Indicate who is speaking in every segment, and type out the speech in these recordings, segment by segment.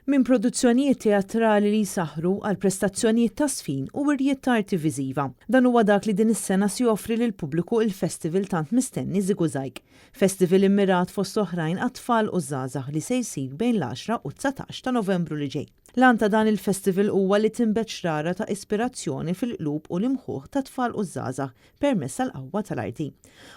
Speaker 1: Minn produzzjonijiet teatrali li jsaħħru għal prestazzjonijiet ta' sfin u wirjiet ta' arti viżiva. Dan huwa dak li din is-sena si joffri lil pubbliku il-festival tant mistenni Żiggużajk. Festival immirat fost oħrajn għat-tfal u żgħażagħ li se jsir bejn l-10 u 19 ta' Novembru li ġej. Lan ta' dan il-festival huwa li tinbet xrara ta' ispirazzjoni fil-qlub u l-imħuħ ta' tfal u żgħażagħ permezz tal-qawwa tal-arti.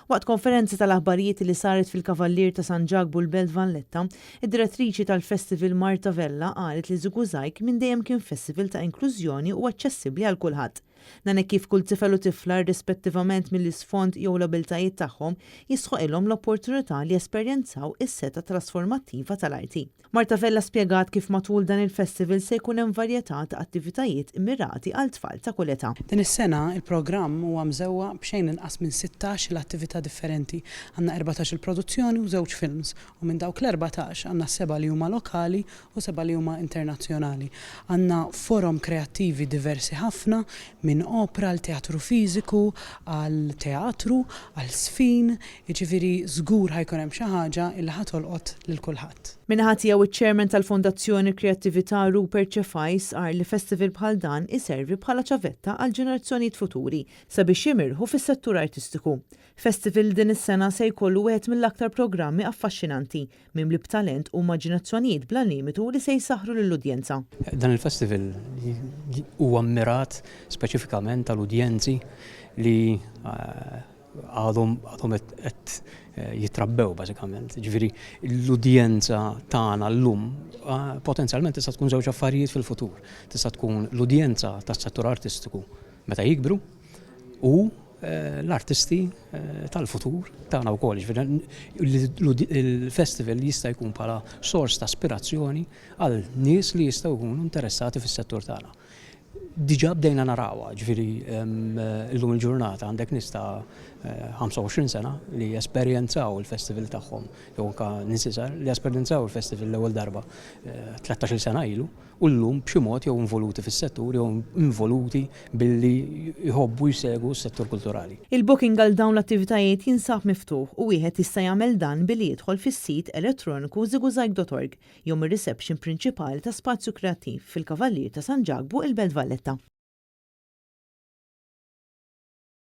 Speaker 1: Waqt konferenza tal-aħbarijiet li saret fil-Kavallier ta' San Ġagbu l-Belt Valletta, id-direttriċi tal-festival Marta Vella qalet li Żiggużajk minn dejjem kien festival ta' inklużjoni u aċċessibbli għal kulħadd. Dan kif kull tifel u tifla rispettivament mill-isfond jew l-abiltajiet tagħhom jisħoq ilhom l-opportunità li esperjenzaw is-seta trasformattiva tal-arti. Marta Vella spjegat kif matul dan il-festival se jkun hemm varjetà ta' attivitajiet immirati għal tfal ta' kull età.
Speaker 2: Din is-sena il-programm huwa mżewwa b'xejn inqas minn 16 l-attività differenti. Għandna 14 il-produzzjoni u 2 films u minn dawk l-14 għandna 7 li huma lokali u 7 li huma internazzjonali. Għandna forum kreattivi diversi ħafna minn opera għal teatru fiżiku, għal teatru, għal sfin, jiġifieri żgur ħajkun hemm xi ħaġa li ħatolqot lil kulħadd.
Speaker 1: Minħat jew iċ-Chairman tal-Fondazzjoni Kreattività Rupert Ċefajs qal li festival bħal dan iservi bħala ċavetta għal ġenerazzjonijiet futuri sabiex jimirħu fis-settur artistiku. Festival din is-sena se jkollu wieħed mill-aktar programmi affaxxinanti mimli b'talent u immaġinazzjonijiet bla limitu li se jsaħħru lill-udjenza.
Speaker 3: Dan il-festival huwa mmirat speċifikament tal-udjenzi li għadhom qed jitrabbew bażikament. Ġifieri l-udjenza tagħna llum potenzjalment tista' tkun żewġ affarijiet fil-futur. Tista' tkun l-udjenza tas-settur artistiku meta jikbru u l-artisti tal-futur tagħna wkoll. Il-festival jista' jkun bħala sors ta' aspirazzjoni għal nies li jistgħu jkunu interessati fis-settur tagħna. Diġà bdejna narawha, ġifieri illum il-ġurnata għandek nies ta' 25 sena li esperjenzaw il-festival tagħhom, jew anke nies iżgħar li esperjenzaw il-festival l-ewwel darba 13 sena ilu u llum b'xi mod jew involuti fis-settur jew involuti billi jħobbu jsegwu s-settur kulturali.
Speaker 1: Il-booking għal dawn l-attivitajiet jinsab miftuħ u wieħed jista' jagħmel dan billi jidħol fis-sit elettroniku żiggużajk.org jew ir-reception prinċipali ta' Spazju Kreattiv fil-Kavallier ta' San Ġagbu il-Belt Valletta.